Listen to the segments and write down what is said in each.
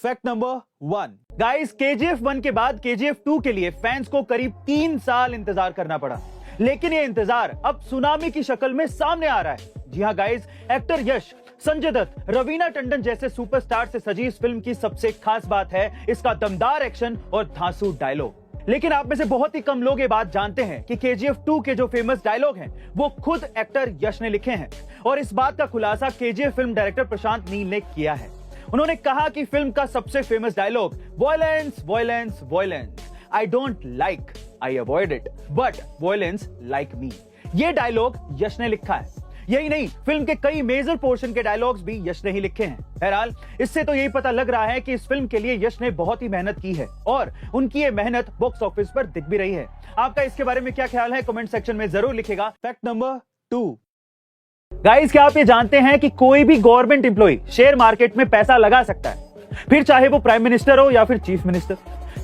Fact number 1 guys, KGF 1 के बाद KGF 2 के लिए फैंस को करीब 3 साल इंतजार करना पड़ा, लेकिन ये इंतजार अब सुनामी की शक्ल में सामने आ रहा है। जी हां गाइस, एक्टर यश, संजय दत्त, रवीना टंडन जैसे सुपरस्टार से सजी इस फिल्म की सबसे खास बात है इसका दमदार एक्शन और धांसू डायलॉग। लेकिन आप में से बहुत ही कम लोग ये बात जानते हैं कि केजीएफ 2 के जो फेमस डायलॉग हैं वो खुद एक्टर यश ने लिखे हैं, और इस बात का खुलासा KGF film director Prashanth Neel ने किया है। उन्होंने कहा कि फिल्म का सबसे famous dialogue violence violence violence, I don't like, I avoid it, but violence like me, ये डायलॉग यश ने लिखा है। यही नहीं, फिल्म के कई मेजर पोर्शन के डायलॉग्स भी यश ने ही लिखे हैं। बहरहाल, इससे तो यही पता लग रहा है कि इस फिल्म के लिए यश ने बहुत ही मेहनत की है और उनकी ये मेहनत बॉक्स ऑफिस पर दिख भी रही है। आपका इसके बारे में क्या ख्याल है, कमेंट सेक्शन में जरूर लिखिएगा। फैक्ट नंबर 2 गाइस, क्या आप ये जानते हैं कि कोई भी गवर्नमेंट एम्प्लॉय शेयर मार्केट में पैसा लगा सकता है, फिर चाहे वो प्राइम मिनिस्टर हो या फिर चीफ मिनिस्टर।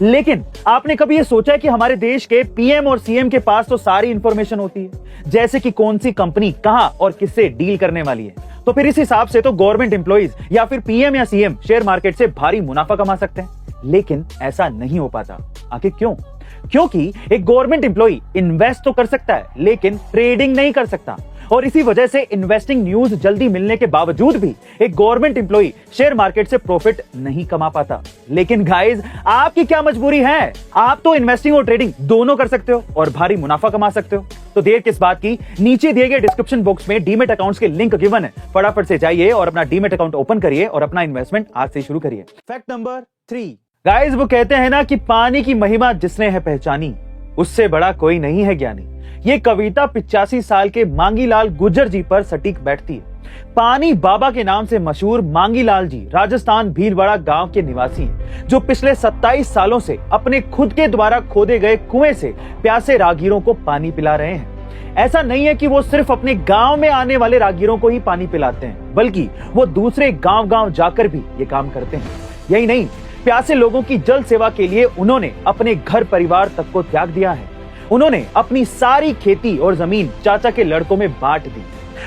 लेकिन आपने कभी ये सोचा है कि हमारे देश के पीएम और सीएम के पास तो सारी इंफॉर्मेशन होती है, जैसे कि कौन सी कंपनी कहां और किससे डील करने वाली है। तो फिर इस हिसाब से तो गवर्नमेंट एम्प्लॉइज या फिर पीएम या सीएम शेयर मार्केट से भारी मुनाफा कमा सकते हैं, लेकिन ऐसा नहीं हो पाता। आखिर क्यों? क्योंकि एक गवर्नमेंट एम्प्लॉय इन्वेस्ट तो कर सकता है लेकिन ट्रेडिंग नहीं कर सकता, और इसी वजह से इन्वेस्टिंग न्यूज जल्दी मिलने के बावजूद भी एक गवर्नमेंट एम्प्लॉय शेयर मार्केट से प्रॉफिट नहीं कमा पाता। लेकिन गाइस, आपकी क्या मजबूरी है? आप तो इन्वेस्टिंग और ट्रेडिंग दोनों कर सकते हो और भारी मुनाफा कमा सकते हो। तो देर किस बात की, नीचे दिए गए डिस्क्रिप्शन बॉक्स में डीमेट अकाउंट्स के लिंक गिवन है, फटाफट से जाइए और अपना डीमेट अकाउंट ओपन करिए और अपना इन्वेस्टमेंट आज से शुरू करिए। फैक्ट नंबर 3 गाइस, वो कहते हैं ना कि पानी की महिमा जिसने है पहचानी, उससे बड़ा कोई नहीं है ज्ञानी। ये कविता 85 साल के मांगीलाल गुर्जर जी पर सटीक बैठती है। पानी बाबा के नाम से मशहूर मांगीलाल जी राजस्थान भीलवाड़ा गांव के निवासी हैं, जो पिछले 27 सालों से अपने खुद के द्वारा खोदे गए कुएं से प्यासे राहगीरों को पानी पिला रहे हैं। ऐसा नहीं है कि वो सिर्फ अपने गांव में आने वाले राहगीरों को ही पानी पिलाते हैं, बल्कि वो दूसरे गांव-गांव जाकर भी ये काम करते हैं। यही नहीं, प्यासे लोगों की जल सेवा के लिए उन्होंने अपने घर परिवार तक को त्याग दिया है। उन्होंने अपनी सारी खेती और जमीन चाचा के लड़कों में बांट दी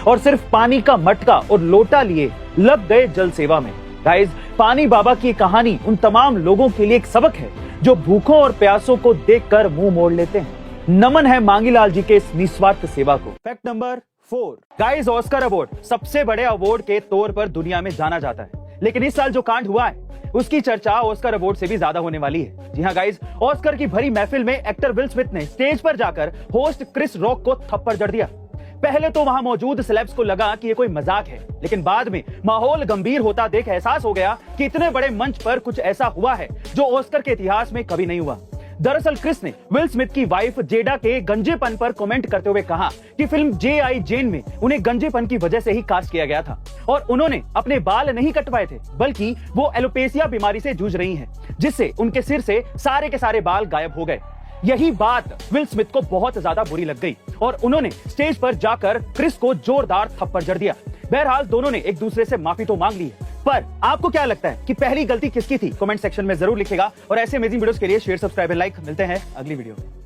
और सिर्फ पानी का मटका और लोटा लिए लग गए जल सेवा में। गाइस, पानी बाबा की कहानी उन तमाम लोगों के लिए एक सबक है जो भूखों और प्यासों को देखकर मुंह मोड़ लेते हैं। नमन है मांगीलाल जी के इस निस्वार्थ सेवा को। Fact number 4 guys, Oscar award सबसे बड़े अवार्ड के तौर पर दुनिया में जाना जाता है, लेकिन इस साल जो कांड हुआ है उसकी चर्चा ऑस्कर अवार्ड से भी ज्यादा होने वाली है। जी हां गाइस, ऑस्कर की भरी महफिल में एक्टर विल स्मिथ ने स्टेज पर जाकर होस्ट क्रिस रॉक को थप्पड़ जड़ दिया। पहले तो वहां मौजूद सेलेब्स को लगा कि ये कोई मजाक है, लेकिन बाद में माहौल गंभीर होता देख एहसास हो गया कि इतने बड़े मंच पर कुछ ऐसा हुआ है जो ऑस्कर के इतिहास में कभी नहीं हुआ। दरअसल क्रिस ने विल स्मिथ की वाइफ जेडा के गंजेपन पर कमेंट करते हुए कहा कि फिल्म जे.आई. जेन में उन्हें गंजेपन की वजह से ही कास्ट किया गया था और उन्होंने अपने बाल नहीं कटवाए थे, बल्कि वो एलोपेसिया बीमारी से जूझ रही हैं, जिससे उनके सिर से सारे के सारे बाल गायब हो गए। यही बात विल स्मिथ को बहुत ज्यादा बुरी लग गई और उन्होंने स्टेज पर जाकर क्रिस को जोरदार थप्पड़ जड़ दिया। बहरहाल, दोनों ने एक दूसरे से माफी तो मांग ली है, पर आपको क्या लगता है कि पहली गलती किसकी थी? कमेंट सेक्शन में जरूर लिखेगा और ऐसे अमेजिंग वीडियोस के लिए शेयर, सब्सक्राइब, लाइक। मिलते हैं अगली वीडियो में।